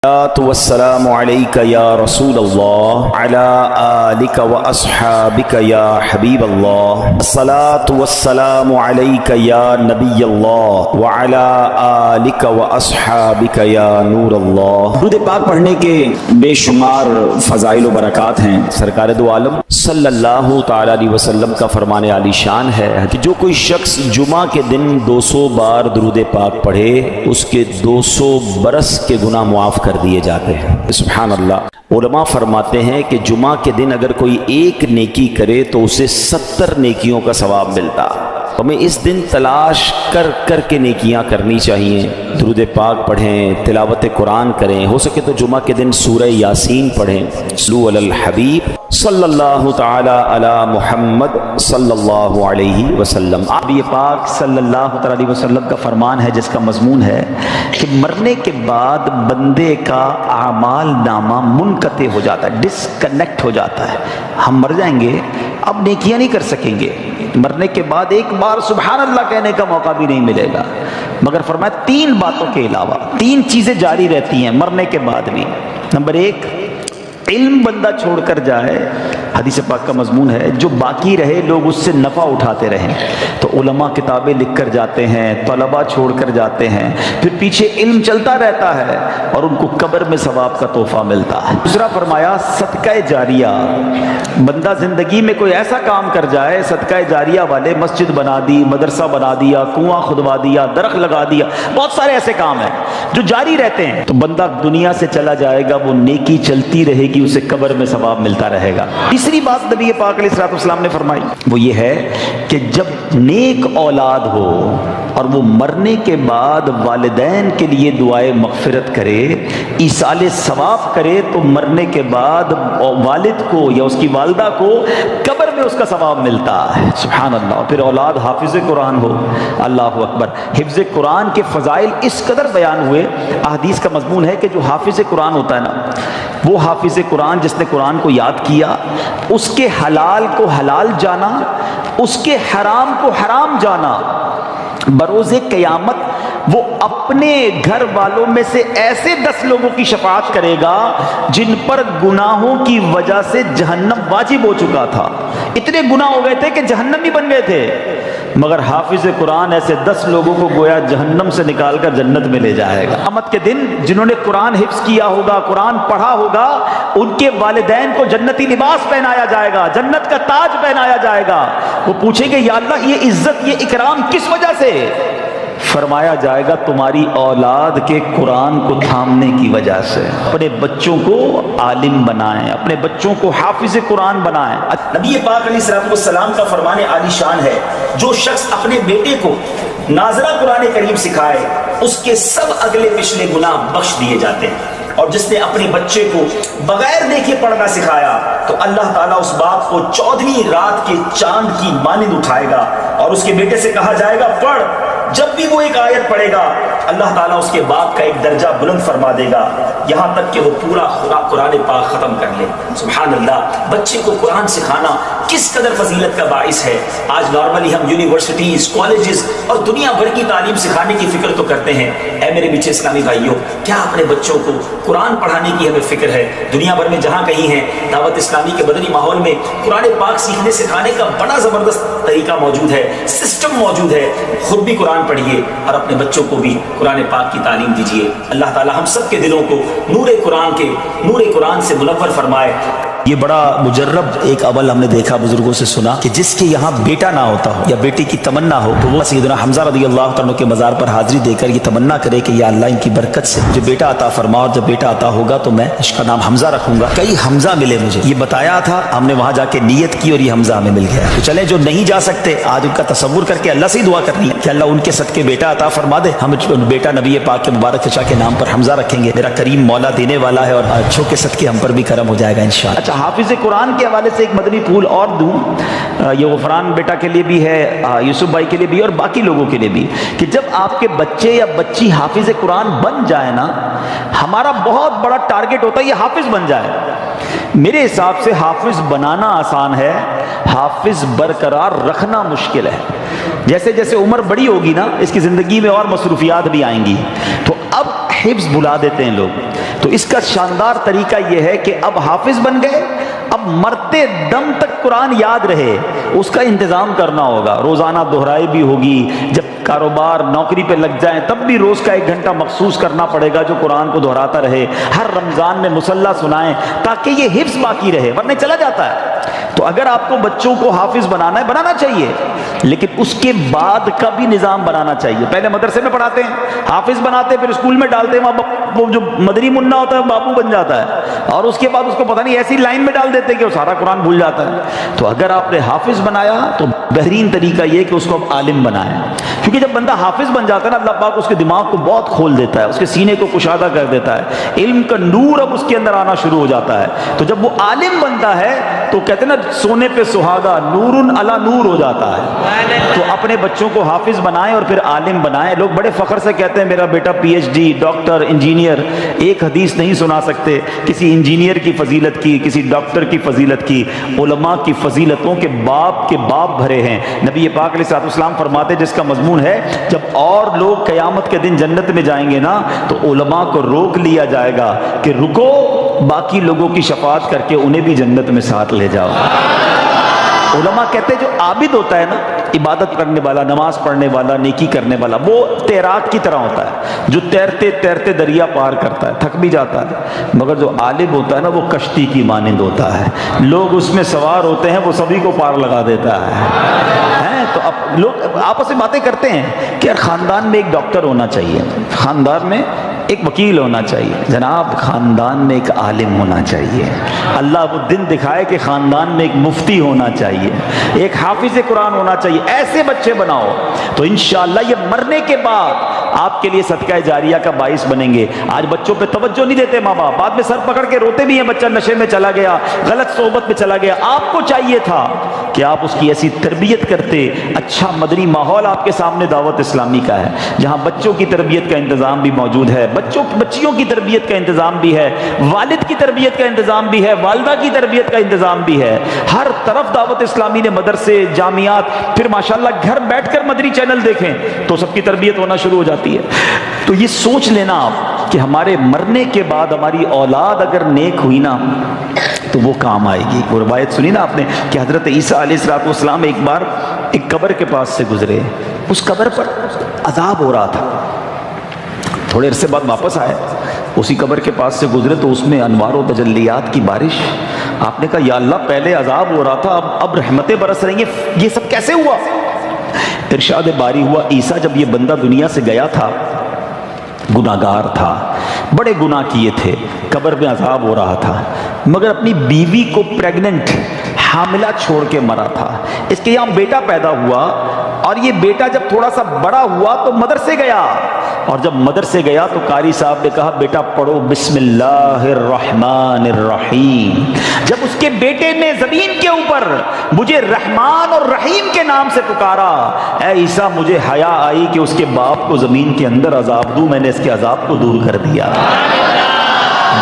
والسلام علیک یا رسول اللہ علی آلک و اصحابک یا حبیب اللہ الصلاۃ والسلام علیک یا نبی اللہ وعلی آلک و اصحابک یا نور اللہ۔ درود پاک پڑھنے کے بے شمار فضائل و برکات ہیں۔ سرکار دو عالم صلی اللہ تعالی علیہ وسلم کا فرمان عالی شان ہے کہ جو کوئی شخص جمعہ کے دن 200 بار درود پاک پڑھے اس کے 200 برس کے گناہ معاف کر دیے جاتے ہیں۔ سبحان اللہ۔ علماء فرماتے ہیں کہ جمعہ کے دن اگر کوئی ایک نیکی کرے تو اسے 70 نیکیوں کا ثواب ملتا۔ ہمیں اس دن تلاش کر کر کے نیکیاں کرنی چاہیے، درود پاک پڑھیں، تلاوت قرآن کریں، ہو سکے تو جمعہ کے دن سورہ یاسین پڑھیں۔ صلو علی الحبیب صلی اللہ تعالی علی محمد صلی اللہ علیہ وسلم۔ نبی پاک صلی اللہ تعالی علیہ وسلم کا فرمان ہے جس کا مضمون ہے کہ مرنے کے بعد بندے کا اعمال نامہ منقطع ہو جاتا ہے، ڈسکنیکٹ ہو جاتا ہے۔ ہم مر جائیں گے، اب نیکیاں نہیں کر سکیں گے، مرنے کے بعد ایک بار سبحان اللہ کہنے کا موقع بھی نہیں ملے گا، مگر فرمایا 3 باتوں کے علاوہ 3 چیزیں جاری رہتی ہیں مرنے کے بعد بھی۔ نمبر 1، علم بندہ چھوڑ کر جائے، حدیث پاک کا مضمون ہے، جو باقی رہے لوگ اس سے نفع اٹھاتے رہیں۔ تو علماء کتابیں لکھ کر جاتے ہیں، طلباء چھوڑ کر جاتے ہیں، پھر پیچھے علم چلتا رہتا ہے اور ان کو قبر میں ثواب کا تحفہ ملتا ہے۔ دوسرا فرمایا صدقہ جاریہ، بندہ زندگی میں کوئی ایسا کام کر جائے، صدقہ جاریہ والے، مسجد بنا دی، مدرسہ بنا دیا، کنواں کھدوا دیا، درخت لگا دیا، بہت سارے ایسے کام ہیں جو جاری رہتے ہیں، تو بندہ دنیا سے چلا جائے گا، وہ نیکی چلتی رہے گی، اسے قبر میں ثواب ملتا رہے گا۔ تیسری بات نبی پاک علیہ الصلوۃ والسلام نے فرمائی وہ یہ ہے کہ جب نیک اولاد ہو اور وہ مرنے کے بعد والدین کے لیے دعائے مغفرت کرے، ایصال ثواب کرے، تو مرنے کے بعد والد کو یا اس کی والدہ کو قبر میں اس کا ثواب ملتا ہے۔ سبحان اللہ۔ اور پھر اولاد حافظ قرآن ہو، اللہ اکبر۔ حفظ قرآن کے فضائل اس قدر بیان ہوئے، احادیث کا مضمون ہے کہ جو حافظ قرآن ہوتا ہے نا، وہ حافظ قرآن جس نے قرآن کو یاد کیا، اس کے حلال کو حلال جانا، اس کے حرام کو حرام جانا، بروز قیامت وہ اپنے گھر والوں میں سے ایسے 10 لوگوں کی شفاعت کرے گا جن پر گناہوں کی وجہ سے جہنم واجب ہو چکا تھا، اتنے گناہ ہو گئے تھے کہ جہنمی بن گئے تھے، مگر حافظ قرآن ایسے 10 لوگوں کو گویا جہنم سے نکال کر جنت میں لے جائے گا۔ قیامت کے دن جنہوں نے قرآن حفظ کیا ہوگا، قرآن پڑھا ہوگا، ان کے والدین کو جنتی لباس پہنایا جائے گا، جنت کا تاج پہنایا جائے گا۔ وہ پوچھیں گے یا اللہ یہ عزت، یہ اکرام کس وجہ سے؟ فرمایا جائے گا تمہاری اولاد کے قرآن کو تھامنے کی وجہ سے۔ اپنے بچوں کو عالم بنائیں، اپنے بچوں کو حافظ قرآن بنائیں۔ نبی پاک علیہ السلام کا فرمان عالی شان ہے، جو شخص اپنے بیٹے کو ناظرہ قرآن کریم سکھائے اس کے سب اگلے پچھلے گناہ بخش دیے جاتے ہیں، اور جس نے اپنے بچے کو بغیر دیکھے پڑھنا سکھایا تو اللہ تعالیٰ اس باپ کو 14ویں رات کے چاند کی مانند اٹھائے گا اور اس کے بیٹے سے کہا جائے گا پڑھ۔ جب بھی وہ ایک آیت پڑھے گا اللہ تعالیٰ اس کے باپ کا ایک درجہ بلند فرما دے گا، یہاں تک کہ وہ پورا قرآن پاک ختم کر لے۔ سبحان اللہ۔ بچے کو قرآن سکھانا کس قدر فضیلت کا باعث ہے۔ آج نارملی ہم یونیورسٹیز، کالجز اور دنیا بھر کی تعلیم سکھانے کی فکر تو کرتے ہیں، اے میرے میٹھے اسلامی بھائیوں، کیا اپنے بچوں کو قرآن پڑھانے کی ہمیں فکر ہے؟ دنیا بھر میں جہاں کہیں ہیں، دعوت اسلامی کے مدنی ماحول میں قرآن پاک سیکھنے سکھانے کا بڑا زبردست طریقہ موجود ہے، سسٹم موجود ہے۔ خود بھی قرآن پڑھیے اور اپنے بچوں کو بھی قرآن پاک کی تعلیم دیجیے۔ اللہ تعالی ہم سب کے دلوں کو نور قرآن سے منور فرمائے۔ یہ بڑا مجرب ایک عمل ہم نے دیکھا، بزرگوں سے سنا کہ جس کے یہاں بیٹا نہ ہوتا ہو یا بیٹی کی تمنا ہو تو وہ سیدنا حمزہ رضی اللہ عنہ کے مزار پر حاضری دے کر یہ تمنا کرے کہ یا اللہ ان کی برکت سے مجھے بیٹا عطا فرما، اور جب بیٹا عطا ہوگا تو میں اس کا نام حمزہ رکھوں گا۔ کئی حمزہ ملے مجھے، یہ بتایا تھا، ہم نے وہاں جا کے نیت کی اور یہ حمزہ ہمیں مل گیا۔ تو چلیں جو نہیں جا سکتے آج ان کا تصور کر کے اللہ سے ہی دعا کرنی ہے کہ اللہ ان کے صدقے بیٹا عطا فرما دے، ہم بیٹا نبی پاک کے مبارک چچا کے نام پر حمزہ رکھیں گے، میرا کریم مولا دینے والا ہے اور اچھوں کے صدقے ہم پر بھی کرم ہو جائے گا انشاءاللہ۔ اچھا، حافظ قرآن کے حوالے سے ایک مدنی پھول اور دوں، یہ غفران بیٹا کے لیے بھی ہے، یوسف بھائی کے لیے بھی اور باقی لوگوں کے لیے بھی، کہ جب آپ کے بچے یا بچی حافظ قرآن بن جائے نا، ہمارا بہت بڑا ٹارگٹ ہوتا ہے یہ حافظ بن جائے۔ میرے حساب سے حافظ بنانا آسان ہے، حافظ برقرار رکھنا مشکل ہے۔ جیسے جیسے عمر بڑی ہوگی نا، اس کی زندگی میں اور مصروفیات بھی آئیں گی، تو اب حفظ بھلا دیتے ہیں لوگ، تو اس کا شاندار طریقہ یہ ہے کہ اب حافظ بن گئے، اب مرتے دم تک قرآن یاد رہے اس کا انتظام کرنا ہوگا، روزانہ دہرائی بھی ہوگی، جب کاروبار نوکری پہ لگ جائیں تب بھی روز کا 1 گھنٹہ مخصوص کرنا پڑے گا جو قرآن کو دہراتا رہے، ہر رمضان میں مصلی سنائیں تاکہ یہ حفظ باقی رہے، ورنہ چلا جاتا ہے۔ تو اگر آپ کو بچوں کو حافظ بنانا ہے بنانا چاہیے، لیکن اس کے بعد کا بھی نظام بنانا چاہیے۔ پہلے مدرسے میں پڑھاتے ہیں، حافظ بناتے ہیں، پھر اسکول میں ڈالتے ہیں، وہ جو مدری منا ہوتا ہے بابو بن جاتا ہے، اور اس کے بعد اس کو پتہ نہیں ایسی لائن میں ڈال دیتے ہیں کہ وہ سارا قرآن بھول جاتا ہے۔ تو اگر آپ نے حافظ بنایا تو بہترین طریقہ یہ کہ اس کو اب عالم بنائیں، کیونکہ جب بندہ حافظ بن جاتا ہے نا اللہ پاک اس کے دماغ کو بہت کھول دیتا ہے، اس کے سینے کو کشادہ کر دیتا ہے، علم کا نور اب اس کے اندر آنا شروع ہو جاتا ہے۔ تو جب وہ عالم بنتا ہے تو کہتے ہیں نا سونے پہ سہاگا، نور علی نور ہو جاتا ہے۔ تو اپنے بچوں کو حافظ بنائیں اور پھر عالم بنائیں۔ لوگ بڑے فخر سے کہتے ہیں میرا بیٹا P H D, doctor, engineer, ایک حدیث نہیں سنا سکتے کسی انجینئر کی فضیلت کی، کسی ڈاکٹر کی فضیلت کی۔ علماء کی فضیلتوں کے باپ بھرے ہیں۔ نبی پاک علیہ الصلوۃ والسلام فرماتے جس کا مضمون ہے جب اور لوگ قیامت کے دن جنت میں جائیں گے نا تو علماء کو روک لیا جائے گا کہ رکو، باقی لوگوں کی شفاعت کر کے انہیں بھی جنت میں ساتھ لے جاؤ۔ علماء کہتے ہیں جو عابد ہوتا ہے نا، عبادت کرنے والا، نماز پڑھنے والا، نیکی کرنے والا، وہ تیراک کی طرح ہوتا ہے جو تیرتے تیرتے دریا پار کرتا ہے، تھک بھی جاتا ہے، مگر جو عالم ہوتا ہے نا وہ کشتی کی مانند ہوتا ہے، لوگ اس میں سوار ہوتے ہیں وہ سبھی کو پار لگا دیتا ہے۔ تو اب لوگ آپس میں باتیں کرتے ہیں کہ یار خاندان میں ایک ڈاکٹر ہونا چاہیے، خاندان میں ایک وکیل ہونا چاہیے، جناب خاندان میں ایک عالم ہونا چاہیے، اللہ وہ دن دکھائے کہ خاندان میں ایک مفتی ہونا چاہیے، ایک حافظ قرآن ہونا چاہیے، ایسے بچے بناؤ تو انشاءاللہ یہ مرنے کے بعد آپ کے لیے صدقہ جاریہ کا باعث بنیں گے۔ آج بچوں پہ توجہ نہیں دیتے ماں باپ، بعد میں سر پکڑ کے روتے بھی ہیں بچہ نشے میں چلا گیا، غلط صحبت میں چلا گیا۔ آپ کو چاہیے تھا کہ آپ اس کی ایسی تربیت کرتے، اچھا مدنی ماحول آپ کے سامنے دعوت اسلامی کا ہے جہاں بچوں کی تربیت کا انتظام بھی موجود ہے، بچیوں کی تربیت کا انتظام بھی ہے، والد کی تربیت کا انتظام بھی ہے، والدہ کی تربیت کا انتظام بھی ہے، ہر طرف دعوت اسلامی نے مدرسے، جامعات، پھر ماشاءاللہ گھر بیٹھ کر مدنی چینل دیکھیں تو سب کی تربیت ہونا شروع ہو جاتی ہے۔ تو یہ سوچ لینا آپ کہ ہمارے مرنے کے بعد ہماری اولاد اگر نیک ہوئی نا تو وہ کام آئے گی۔ وہ روایت سنی نا آپ نے کہ حضرت عیسیٰ علیہ السلام ایک بار ایک قبر کے پاس سے گزرے، اس قبر پر عذاب ہو رہا تھا، تھوڑے عرصے بعد واپس آئے، اسی قبر کے پاس سے گزرے تو اس میں انوار و تجلیات کی بارش۔ آپ نے کہا یا اللہ پہلے عذاب ہو رہا تھا اب رحمتیں برس رہی ہیں، یہ سب کیسے ہوا؟ ارشاد باری ہوا عیسیٰ جب یہ بندہ دنیا سے گیا تھا گناہگار تھا، بڑے گناہ کیے تھے، قبر میں عذاب ہو رہا تھا، مگر اپنی بیوی کو پریگننٹ حاملہ چھوڑ کے مرا تھا۔ اس کے یہاں بیٹا پیدا ہوا اور یہ بیٹا جب تھوڑا سا بڑا ہوا تو مدرسے گیا، اور جب مدرسے گیا تو قاری صاحب نے کہا بیٹا پڑھو بسم اللہ الرحمن الرحیم۔ جب اس کے بیٹے نے زمین کے اوپر مجھے رحمان اور رحیم کے نام سے پکارا، اے عیسیٰ مجھے حیا آئی کہ اس کے باپ کو زمین کے اندر عذاب دوں، میں نے اس کے عذاب کو دور کر دیا۔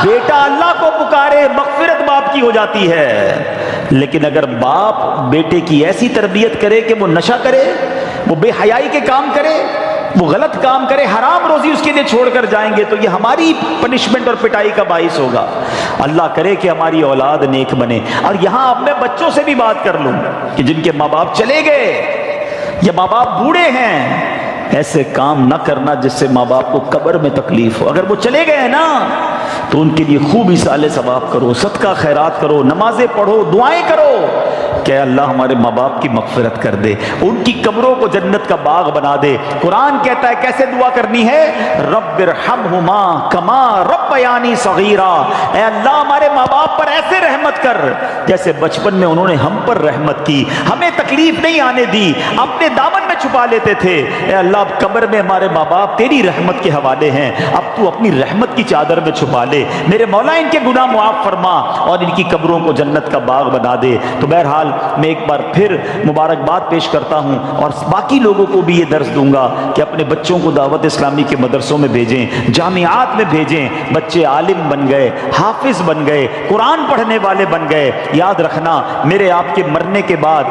بیٹا اللہ کو پکارے مغفرت باپ کی ہو جاتی ہے، لیکن اگر باپ بیٹے کی ایسی تربیت کرے کہ وہ نشہ کرے، وہ بے حیائی کے کام کرے، وہ غلط کام کرے، حرام روزی اس کے لیے چھوڑ کر جائیں گے تو یہ ہماری پنشمنٹ اور پٹائی کا باعث ہوگا۔ اللہ کرے کہ ہماری اولاد نیک بنے۔ اور یہاں اب میں بچوں سے بھی بات کر لوں کہ جن کے ماں باپ چلے گئے یا ماں باپ بوڑھے ہیں، ایسے کام نہ کرنا جس سے ماں باپ کو قبر میں تکلیف ہو۔ اگر وہ چلے گئے ہیں نا تو ان کے لیے خوب اصالہ ثواب کرو، صدقہ خیرات کرو، نمازیں پڑھو، دعائیں کرو کہ اللہ ہمارے ماں باپ کی مغفرت کر دے، ان کی قبروں کو جنت کا باغ بنا دے۔ قرآن کہتا ہے کیسے دعا کرنی ہے، رب ارحمہما کما ربیانی صغیرا، اے اللہ ہمارے ماں باپ پر ایسے رحمت کر جیسے بچپن میں انہوں نے ہم پر رحمت کی، ہمیں تکلیف نہیں آنے دی، اپنے دامن میں چھپا لیتے تھے۔ اے اللہ اب قبر میں ہمارے ماں باپ تیری رحمت کے حوالے ہیں، اب تو اپنی رحمت کی چادر میں چھپا لے، میرے مولا ان کے گناہ معاف فرما اور ان کی قبروں کو جنت کا باغ بنا دے۔ تو بہرحال میں ایک بار پھر مبارکباد پیش کرتا ہوں اور باقی لوگوں کو بھی یہ درس دوں گا کہ اپنے بچوں کو دعوت اسلامی کے مدرسوں میں بھیجیں، جامعات میں بھیجیں، بچے عالم بن گئے، حافظ بن گئے، قرآن پڑھنے والے بن گئے۔ یاد رکھنا میرے آپ کے مرنے کے بعد